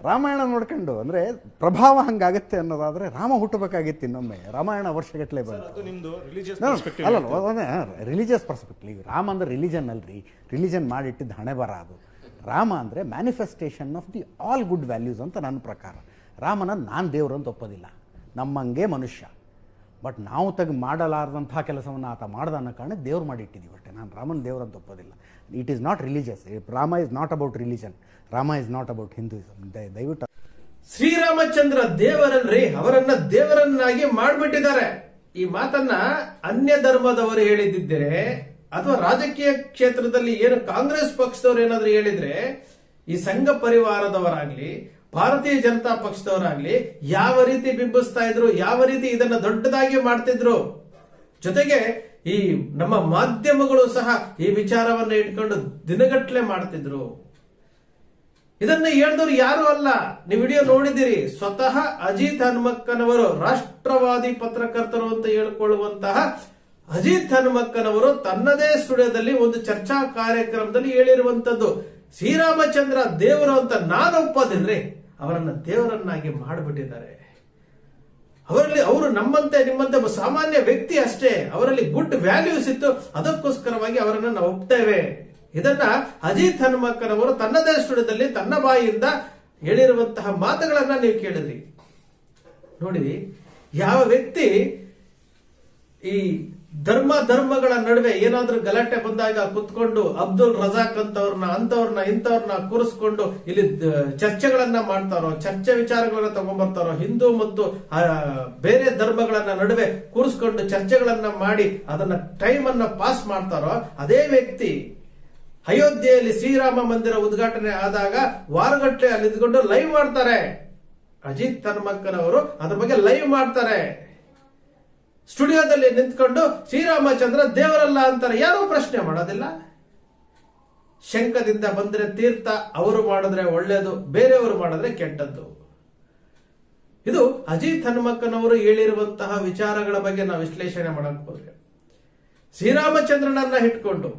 ರಾಮಾಯಣ ನೋಡ್ಕೊಂಡು ಅಂದರೆ ಪ್ರಭಾವ ಹಂಗಾಗತ್ತೆ ಅನ್ನೋದಾದರೆ ರಾಮ ಹುಟ್ಟಬೇಕಾಗಿತ್ತು ಇನ್ನೊಮ್ಮೆ, ರಾಮಾಯಣ ವರ್ಷಗಟ್ಟಲೆ ಬಂತು. ಅಲ್ಲ, ರಿಲಿಜಿಯಸ್ ಪರ್ಸ್ಪೆಕ್ಟಿವ್. ರಾಮ ಅಂದರೆ ರಿಲಿಜನ್ ಅಲ್ರಿ, ರಿಲಿಜನ್ ಮಾಡಿಟ್ಟಿದ್ದು ಹಣೆ ಬರ ಅದು. ರಾಮ ಅಂದರೆ manifestation of the all good values ಅಂತ ನನ್ನ ಪ್ರಕಾರ. ರಾಮನ ನಾನು ದೇವರು ಅಂತ ಒಪ್ಪೋದಿಲ್ಲ, ನಮ್ಮಂಗೆ ಮನುಷ್ಯ. ಬಟ್ ನಾವು ಮಾಡಲಾರ್ದಂಥ ಕೆಲಸವನ್ನು ಆತ ಮಾಡ್ದ ಅನ್ನೋ ಕಾರಣಕ್ಕೆ ದೇವ್ರು ಮಾಡಿಟ್ಟಿದ್ದೀವಿ ಅಷ್ಟೇ. ನಾನು ರಾಮನ ದೇವ್ರು ಅಂತ ಒಪ್ಪೋದಿಲ್ಲ. It is not religious. Rama is not about religion, Rama is not about Hinduism. ದಯವಿಟ್ಟು ಶ್ರೀರಾಮಚಂದ್ರ ದೇವರನ್ರಿ, ಅವರನ್ನ ದೇವರನ್ನಾಗಿ ಮಾಡ್ಬಿಟ್ಟಿದ್ದಾರೆ. ಈ ಮಾತನ್ನ ಅನ್ಯ ಧರ್ಮದವರು ಹೇಳಿದ್ದರೆ ಅಥವಾ ರಾಜಕೀಯ ಕ್ಷೇತ್ರದಲ್ಲಿ ಏನು ಕಾಂಗ್ರೆಸ್ ಪಕ್ಷದವರು ಏನಾದ್ರು ಹೇಳಿದ್ರೆ, ಈ ಸಂಘ ಪರಿವಾರದವರಾಗ್ಲಿ ಭಾರತೀಯ ಜನತಾ ಪಕ್ಷದವರಾಗ್ಲಿ ಯಾವ ರೀತಿ ಬಿಂಬಿಸ್ತಾ ಇದ್ರು, ಯಾವ ರೀತಿ ಇದನ್ನ ದೊಡ್ಡದಾಗಿ ಮಾಡ್ತಿದ್ರು. ಜೊತೆಗೆ ಈ ನಮ್ಮ ಮಾಧ್ಯಮಗಳು ಸಹ ಈ ವಿಚಾರವನ್ನ ಇಟ್ಕೊಂಡು ದಿನಗಟ್ಟಲೆ ಮಾಡ್ತಿದ್ರು. ಇದನ್ನ ಹೇಳಿದವರು ಯಾರು ಅಲ್ಲ, ನೀವು ವಿಡಿಯೋ ನೋಡಿದಿರಿ. ಸ್ವತಃ ಅಜಿತ್ ಹನುಮಕ್ಕನವರು, ರಾಷ್ಟ್ರವಾದಿ ಪತ್ರಕರ್ತರು ಅಂತ ಹೇಳಿಕೊಳ್ಳುವಂತಹ ಅಜಿತ್ ಹನುಮಕ್ಕನವರು ತನ್ನದೇ ಸ್ಟುಡಿಯೋದಲ್ಲಿ ಒಂದು ಚರ್ಚಾ ಕಾರ್ಯಕ್ರಮದಲ್ಲಿ ಹೇಳಿರುವಂತದ್ದು, ಶ್ರೀರಾಮಚಂದ್ರ ದೇವರು ಅಂತ ನಾನು ಒಪ್ಪೋದಿಲ್ರಿ, ಅವರನ್ನ ದೇವರನ್ನಾಗಿ ಮಾಡಿಬಿಟ್ಟಿದ್ದಾರೆ. ಅವರು ನಮ್ಮಂತೆ ನಿಮ್ಮಂತೆ ಒಬ್ಬ ಸಾಮಾನ್ಯ ವ್ಯಕ್ತಿ ಅಷ್ಟೇ, ಅವರಲ್ಲಿ ಗುಡ್ ವ್ಯಾಲ್ಯೂಸ್ ಇತ್ತು, ಅದಕ್ಕೋಸ್ಕರವಾಗಿ ಅವರನ್ನ ನಾವು ಒಪ್ತೇವೆ. ಇದನ್ನ ಅಜಿತ್ ಹನುಮಕ್ಕನವರು ತನ್ನದೇ ಸ್ಟುಡಿಯೋದಲ್ಲಿ ತನ್ನ ಬಾಯಿಯಿಂದ ಹೇಳಿರುವಂತಹ ಮಾತುಗಳನ್ನ ನೀವು ಕೇಳಿದ್ರಿ. ನೋಡಿ, ಯಾವ ವ್ಯಕ್ತಿ ಈ ಧರ್ಮಗಳ ನಡುವೆ ಏನಾದ್ರೂ ಗಲಾಟೆ ಬಂದಾಗ ಕುತ್ಕೊಂಡು ಅಬ್ದುಲ್ ರಜಾಕ್ ಇಂಥವ್ರನ್ನ ಕೂರಿಸ್ಕೊಂಡು ಇಲ್ಲಿ ಚರ್ಚೆಗಳನ್ನ ಮಾಡ್ತಾರೋ, ಚರ್ಚೆ ವಿಚಾರಗಳನ್ನ ತಗೊಂಡ್ಬರ್ತಾರೋ, ಹಿಂದೂ ಮತ್ತು ಬೇರೆ ಧರ್ಮಗಳನ್ನ ನಡುವೆ ಕೂರಿಸ್ಕೊಂಡು ಚರ್ಚೆಗಳನ್ನ ಮಾಡಿ ಅದನ್ನ ಟೈಮ್ ಅನ್ನ ಪಾಸ್ ಮಾಡ್ತಾರೋ, ಅದೇ ವ್ಯಕ್ತಿ ಅಯೋಧ್ಯೆಯಲ್ಲಿ ಶ್ರೀರಾಮ ಮಂದಿರ ಉದ್ಘಾಟನೆ ಆದಾಗ ವಾರಗಟ್ಟಲೆ ಅಲ್ಲಿ ಇದ್ಕೊಂಡು ಲೈವ್ ಮಾಡ್ತಾರೆ. ಅಜಿತ್ ಹನುಮಕ್ಕನವರು ಅದ್ರ ಬಗ್ಗೆ ಲೈವ್ ಮಾಡ್ತಾರೆ. ಸ್ಟುಡಿಯೋದಲ್ಲಿ ನಿಂತ್ಕೊಂಡು ಶ್ರೀರಾಮಚಂದ್ರ ದೇವರಲ್ಲ ಅಂತಾರೆ. ಯಾರೂ ಪ್ರಶ್ನೆ ಮಾಡೋದಿಲ್ಲ. ಶಂಕದಿಂದ ಬಂದ್ರೆ ತೀರ್ಥ, ಅವರು ಮಾಡಿದ್ರೆ ಒಳ್ಳೇದು, ಬೇರೆಯವರು ಮಾಡಿದ್ರೆ ಕೆಟ್ಟದ್ದು. ಇದು ಅಜಿತ್ ಹನುಮಕ್ಕನವರು ಹೇಳಿರುವಂತಹ ವಿಚಾರಗಳ ಬಗ್ಗೆ ನಾವು ವಿಶ್ಲೇಷಣೆ ಮಾಡಕ್ ಹೋದ್ರೆ, ಶ್ರೀರಾಮಚಂದ್ರನನ್ನ ಇಟ್ಕೊಂಡು,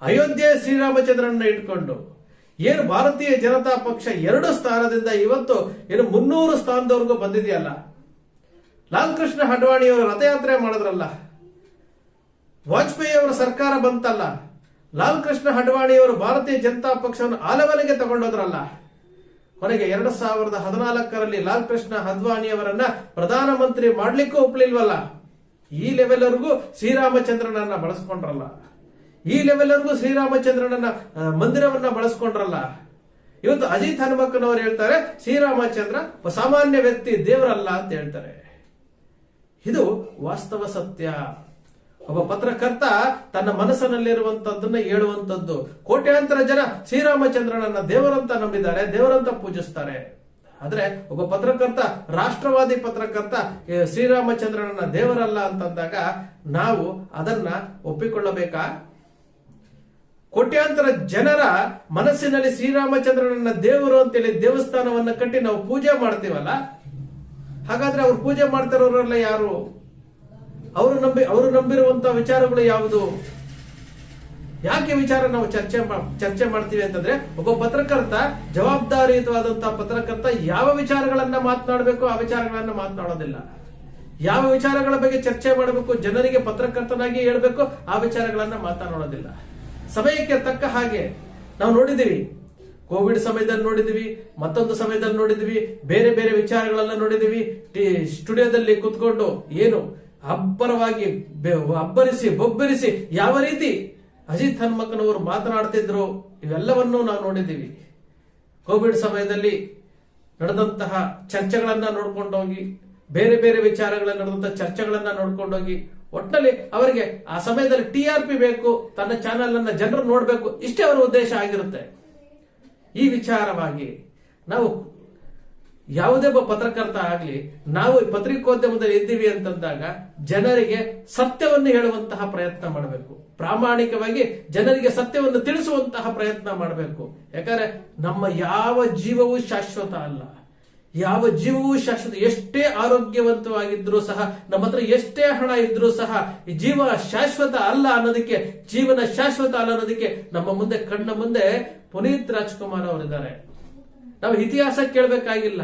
ಅಯೋಧ್ಯೆ ಶ್ರೀರಾಮಚಂದ್ರನನ್ನ ಇಟ್ಕೊಂಡು ಏನು ಭಾರತೀಯ ಜನತಾ ಪಕ್ಷ 2 ಸ್ಥಾನದಿಂದ ಇವತ್ತು ಏನು 300 ಸ್ಥಾನದವರೆಗೂ ಬಂದಿದೆಯಲ್ಲ. ಲಾಲ್ ಕೃಷ್ಣ ಅಡ್ವಾಣಿಯವರು ರಥಯಾತ್ರೆ ಮಾಡಿದ್ರಲ್ಲ, ವಾಜಪೇಯಿ ಅವರ ಸರ್ಕಾರ ಬಂತಲ್ಲ, ಲಾಲ್ ಕೃಷ್ಣ ಅಡ್ವಾಣಿಯವರು ಭಾರತೀಯ ಜನತಾ ಪಕ್ಷವನ್ನು ಆ ಲೆವೆಲ್ಗೆ ತಗೊಂಡೋದ್ರಲ್ಲ. ಕೊನೆಗೆ 2014ರಲ್ಲಿ ಲಾಲ್ ಕೃಷ್ಣ ಅಡ್ವಾಣಿಯವರನ್ನ ಪ್ರಧಾನಮಂತ್ರಿ ಮಾಡ್ಲಿಕ್ಕೂ ಒಪ್ಲಿಲ್ವಲ್ಲ. ಈ ಲೆವೆಲ್ವರೆಗೂ ಶ್ರೀರಾಮಚಂದ್ರನನ್ನ ಬಳಸ್ಕೊಂಡ್ರಲ್ಲ, ಈ ಲೆವೆಲ್ವರೆಗೂ ಶ್ರೀರಾಮಚಂದ್ರನನ್ನ ಮಂದಿರವನ್ನ ಬಳಸ್ಕೊಂಡ್ರಲ್ಲ. ಇವತ್ತು ಅಜಿತ್ ಹನುಮಕ್ಕನವರು ಹೇಳ್ತಾರೆ ಶ್ರೀರಾಮಚಂದ್ರ ಸಾಮಾನ್ಯ ವ್ಯಕ್ತಿ, ದೇವರಲ್ಲ ಅಂತ ಹೇಳ್ತಾರೆ. ಇದು ವಾಸ್ತವ ಸತ್ಯ. ಒಬ್ಬ ಪತ್ರಕರ್ತ ತನ್ನ ಮನಸ್ಸಿನಲ್ಲಿರುವಂತದ್ದನ್ನ ಹೇಳುವಂತದ್ದು. ಕೋಟ್ಯಾಂತರ ಜನ ಶ್ರೀರಾಮಚಂದ್ರನನ್ನ ದೇವರಂತ ನಂಬಿದ್ದಾರೆ, ದೇವರಂತ ಪೂಜಿಸ್ತಾರೆ. ಆದ್ರೆ ಒಬ್ಬ ಪತ್ರಕರ್ತ, ರಾಷ್ಟ್ರವಾದಿ ಪತ್ರಕರ್ತ ಶ್ರೀರಾಮಚಂದ್ರನನ್ನ ದೇವರಲ್ಲ ಅಂತಂದಾಗ ನಾವು ಅದನ್ನ ಒಪ್ಪಿಕೊಳ್ಳಬೇಕಾ? ಕೋಟ್ಯಾಂತರ ಜನರ ಮನಸ್ಸಿನಲ್ಲಿ ಶ್ರೀರಾಮಚಂದ್ರನನ್ನ ದೇವರು ಅಂತೇಳಿ ದೇವಸ್ಥಾನವನ್ನ ಕಟ್ಟಿ ನಾವು ಪೂಜೆ ಮಾಡ್ತೀವಲ್ಲ, ಹಾಗಾದ್ರೆ ಅವ್ರು ಪೂಜೆ ಮಾಡ್ತಿರೋರೆಲ್ಲ ಯಾರು? ಅವರು ನಂಬಿರುವಂತಹ ವಿಚಾರಗಳು ಯಾವುದು? ಯಾಕೆ ವಿಚಾರ ನಾವು ಚರ್ಚೆ ಮಾಡ್ತೀವಿ ಅಂತಂದ್ರೆ, ಒಬ್ಬ ಪತ್ರಕರ್ತ, ಜವಾಬ್ದಾರಿಯುತವಾದಂತಹ ಪತ್ರಕರ್ತ ಯಾವ ವಿಚಾರಗಳನ್ನ ಮಾತನಾಡಬೇಕು ಆ ವಿಚಾರಗಳನ್ನ ಮಾತನಾಡೋದಿಲ್ಲ. ಯಾವ ವಿಚಾರಗಳ ಬಗ್ಗೆ ಚರ್ಚೆ ಮಾಡಬೇಕು, ಜನರಿಗೆ ಪತ್ರಕರ್ತನಾಗಿ ಹೇಳ್ಬೇಕು, ಆ ವಿಚಾರಗಳನ್ನ ಮಾತನಾಡೋದಿಲ್ಲ. ಸಮಯಕ್ಕೆ ತಕ್ಕ ಹಾಗೆ ನಾವು ನೋಡಿದೀವಿ, ಕೋವಿಡ್ ಸಮಯದಲ್ಲಿ ನೋಡಿದೀವಿ, ಮತ್ತೊಂದು ಸಮಯದಲ್ಲಿ ನೋಡಿದೀವಿ, ಬೇರೆ ಬೇರೆ ವಿಚಾರಗಳನ್ನ ನೋಡಿದೀವಿ. ಸ್ಟುಡಿಯೋದಲ್ಲಿ ಕುತ್ಕೊಂಡು ಏನು ಅಬ್ಬರವಾಗಿ ಅಬ್ಬರಿಸಿ ಬೊಬ್ಬರಿಸಿ ಯಾವ ರೀತಿ ಅಜಿತ್ ಹನುಮಕ್ಕನವರು ಮಾತನಾಡ್ತಿದ್ರು, ಇವೆಲ್ಲವನ್ನೂ ನಾವು ನೋಡಿದ್ದೀವಿ. ಕೋವಿಡ್ ಸಮಯದಲ್ಲಿ ನಡೆದಂತಹ ಚರ್ಚೆಗಳನ್ನ ನೋಡ್ಕೊಂಡೋಗಿ, ಬೇರೆ ಬೇರೆ ವಿಚಾರಗಳಲ್ಲಿ ನಡೆದಂತಹ ಚರ್ಚೆಗಳನ್ನ ನೋಡ್ಕೊಂಡೋಗಿ, ಒಟ್ಟಿನಲ್ಲಿ ಅವರಿಗೆ ಆ ಸಮಯದಲ್ಲಿ TRP ಬೇಕು, ತನ್ನ ಚಾನೆಲ್ ಅನ್ನ ಜನರು ನೋಡ್ಬೇಕು, ಇಷ್ಟೇ ಅವರ ಉದ್ದೇಶ ಆಗಿರುತ್ತೆ. ಈ ವಿಚಾರವಾಗಿ ನಾವು ಯಾವುದೇ ಒಬ್ಬ ಪತ್ರಕರ್ತ ಆಗ್ಲಿ, ನಾವು ಪತ್ರಿಕೋದ್ಯಮದಲ್ಲಿ ಇದ್ದೀವಿ ಅಂತಂದಾಗ ಜನರಿಗೆ ಸತ್ಯವನ್ನು ಹೇಳುವಂತಹ ಪ್ರಯತ್ನ ಮಾಡಬೇಕು. ಪ್ರಾಮಾಣಿಕವಾಗಿ ಜನರಿಗೆ ಸತ್ಯವನ್ನು ತಿಳಿಸುವಂತಹ ಪ್ರಯತ್ನ ಮಾಡಬೇಕು. ಯಾಕಂದ್ರೆ ನಮ್ಮ ಯಾವ ಜೀವವೂ ಶಾಶ್ವತ ಅಲ್ಲ, ಯಾವ ಜೀವವೂ ಶಾಶ್ವತ. ಎಷ್ಟೇ ಆರೋಗ್ಯವಂತವಾಗಿದ್ರೂ ಸಹ, ನಮ್ಮ ಹತ್ರ ಎಷ್ಟೇ ಹಣ ಇದ್ರೂ ಸಹ ಈ ಜೀವ ಶಾಶ್ವತ ಅಲ್ಲ ಅನ್ನೋದಕ್ಕೆ, ಜೀವನ ಶಾಶ್ವತ ಅಲ್ಲ ಅನ್ನೋದಕ್ಕೆ ನಮ್ಮ ಮುಂದೆ ಕಣ್ಣ ಮುಂದೆ ಪುನೀತ್ ರಾಜ್ಕುಮಾರ್ ಅವರಿದ್ದಾರೆ. ನಾವು ಇತಿಹಾಸ ಕೇಳಬೇಕಾಗಿಲ್ಲ,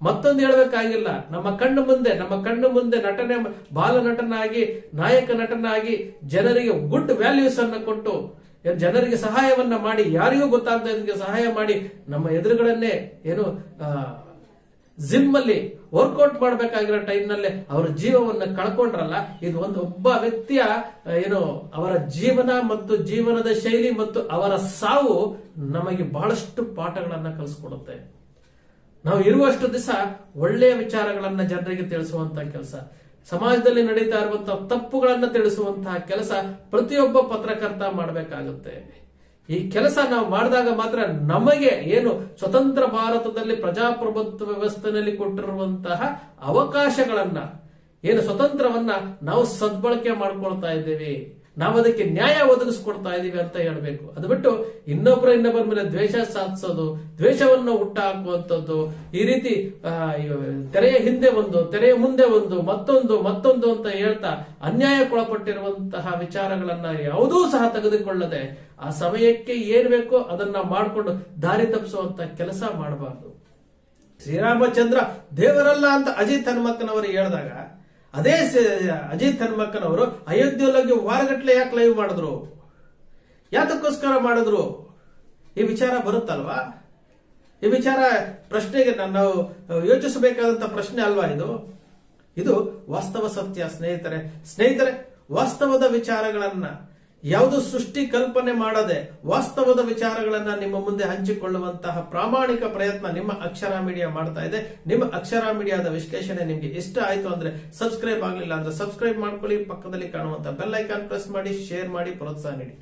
ಮತ್ತೊಂದು ಹೇಳ್ಬೇಕಾಗಿಲ್ಲ. ನಮ್ಮ ಕಣ್ಣು ಮುಂದೆ ನಟನೆ, ಬಾಲ ನಟನಾಗಿ, ನಾಯಕ ನಟನಾಗಿ ಜನರಿಗೆ ಗುಡ್ ವ್ಯಾಲ್ಯೂಸ್ ಅನ್ನು ಕೊಟ್ಟು, ಜನರಿಗೆ ಸಹಾಯವನ್ನ ಮಾಡಿ, ಯಾರಿಗೂ ಗೊತ್ತಾಗದ ಸಹಾಯ ಮಾಡಿ, ನಮ್ಮ ಎದುರುಗಳನ್ನೇ ಏನು ಜಿಮ್ ಅಲ್ಲಿ ವರ್ಕೌಟ್ ಮಾಡಬೇಕಾಗಿರೋ ಟೈಮ್ ನಲ್ಲೇ ಅವರ ಜೀವವನ್ನ ಕಳ್ಕೊಂಡ್ರಲ್ಲ, ಇದು ಒಬ್ಬ ವ್ಯಕ್ತಿಯ ಏನು ಅವರ ಜೀವನ ಮತ್ತು ಜೀವನದ ಶೈಲಿ ಮತ್ತು ಅವರ ಸಾವು ನಮಗೆ ಬಹಳಷ್ಟು ಪಾಠಗಳನ್ನ ಕಲಿಸ್ಕೊಡುತ್ತೆ. ನಾವು ಇರುವಷ್ಟು ದಿವಸ ಒಳ್ಳೆಯ ವಿಚಾರಗಳನ್ನ ಜನರಿಗೆ ತಿಳಿಸುವಂತಹ ಕೆಲಸ, ಸಮಾಜದಲ್ಲಿ ನಡೀತಾ ಇರುವಂತಹ ತಪ್ಪುಗಳನ್ನ ತಿಳಿಸುವಂತಹ ಕೆಲಸ ಪ್ರತಿಯೊಬ್ಬ ಪತ್ರಕರ್ತ ಮಾಡಬೇಕಾಗುತ್ತೆ. ಈ ಕೆಲಸ ನಾವು ಮಾಡಿದಾಗ ಮಾತ್ರ ನಮಗೆ ಏನು ಸ್ವತಂತ್ರ ಭಾರತದಲ್ಲಿ ಪ್ರಜಾಪ್ರಭುತ್ವ ವ್ಯವಸ್ಥೆಯಲ್ಲಿ ಕೊಟ್ಟಿರುವಂತಹ ಅವಕಾಶಗಳನ್ನ, ಏನು ಸ್ವತಂತ್ರವನ್ನ ನಾವು ಸದ್ಬಳಕೆ ಮಾಡ್ಕೊಳ್ತಾ ಇದ್ದೇವೆ, ನಾವು ಅದಕ್ಕೆ ನ್ಯಾಯ ಒದಗಿಸ್ಕೊಡ್ತಾ ಇದೀವಿ ಅಂತ ಹೇಳ್ಬೇಕು. ಅದು ಬಿಟ್ಟು ಇನ್ನೊಬ್ಬರ ಮೇಲೆ ದ್ವೇಷ ಸಾಧಿಸೋದು, ದ್ವೇಷವನ್ನು ಹುಟ್ಟ ಹಾಕುವಂಥದ್ದು, ಈ ರೀತಿ ತೆರೆಯ ಹಿಂದೆ ಒಂದು, ತೆರೆಯ ಮುಂದೆ ಒಂದು, ಮತ್ತೊಂದು ಅಂತ ಹೇಳ್ತಾ ಅನ್ಯಾಯಕ್ಕೊಳಪಟ್ಟಿರುವಂತಹ ವಿಚಾರಗಳನ್ನ ಯಾವುದೂ ಸಹ ತೆಗೆದುಕೊಳ್ಳದೆ ಆ ಸಮಯಕ್ಕೆ ಏನ್ ಬೇಕೋ ಅದನ್ನ ಮಾಡಿಕೊಂಡು ದಾರಿ ತಪ್ಪಿಸುವಂತ ಕೆಲಸ ಮಾಡಬಾರ್ದು. ಶ್ರೀರಾಮಚಂದ್ರ ದೇವರಲ್ಲ ಅಂತ ಅಜಿತ್ ಹನುಮಕ್ಕನವರು ಹೇಳಿದಾಗ, ಅದೇ ಅಜಿತ್ ಹನುಮಕ್ಕನವರು ಅಯೋಧ್ಯೆಯೊಳಗೆ ವಾರಗಟ್ಲೆ ಯಾಕೆ ಲೈವ್ ಮಾಡಿದ್ರು, ಯಾತಕ್ಕೋಸ್ಕರ ಮಾಡಿದ್ರು? ಈ ವಿಚಾರ ಬರುತ್ತಲ್ವಾ? ಈ ವಿಚಾರ ಪ್ರಶ್ನೆಗೆ ನಾವು ಯೋಚಿಸಬೇಕಾದಂತ ಪ್ರಶ್ನೆ ಅಲ್ವಾ ಇದು ವಾಸ್ತವ ಸತ್ಯ. ಸ್ನೇಹಿತರೆ, ವಾಸ್ತವದ ವಿಚಾರಗಳನ್ನ ಯಾವುದು ಸೃಷ್ಟಿ ಕಲ್ಪನೆ ಮಾಡದೆ ವಾಸ್ತವದ ವಿಚಾರಗಳನ್ನ ನಿಮ್ಮ ಮುಂದೆ ಹಂಚಿಕೊಳ್ಳುವಂತಹ ಪ್ರಾಮಾಣಿಕ ಪ್ರಯತ್ನ ನಿಮ್ಮ ಅಕ್ಷರ ಮೀಡಿಯಾ ಮಾಡ್ತಾ ಇದೆ. ನಿಮ್ಮ ಅಕ್ಷರ ಮೀಡಿಯಾದ ವಿಶ್ಲೇಷಣೆ ನಿಮ್ಗೆ ಇಷ್ಟ ಆಯ್ತು ಅಂದ್ರೆ ಸಬ್ಸ್ಕ್ರೈಬ್ ಆಗ್ಲಿಲ್ಲ ಅಂದ್ರೆ ಸಬ್ಸ್ಕ್ರೈಬ್ ಮಾಡ್ಕೊಳ್ಳಿ, ಪಕ್ಕದಲ್ಲಿ ಕಾಣುವಂತ ಬೆಲ್ ಐಕಾನ್ ಪ್ರೆಸ್ ಮಾಡಿ, ಶೇರ್ ಮಾಡಿ, ಪ್ರೋತ್ಸಾಹ ನೀಡಿ.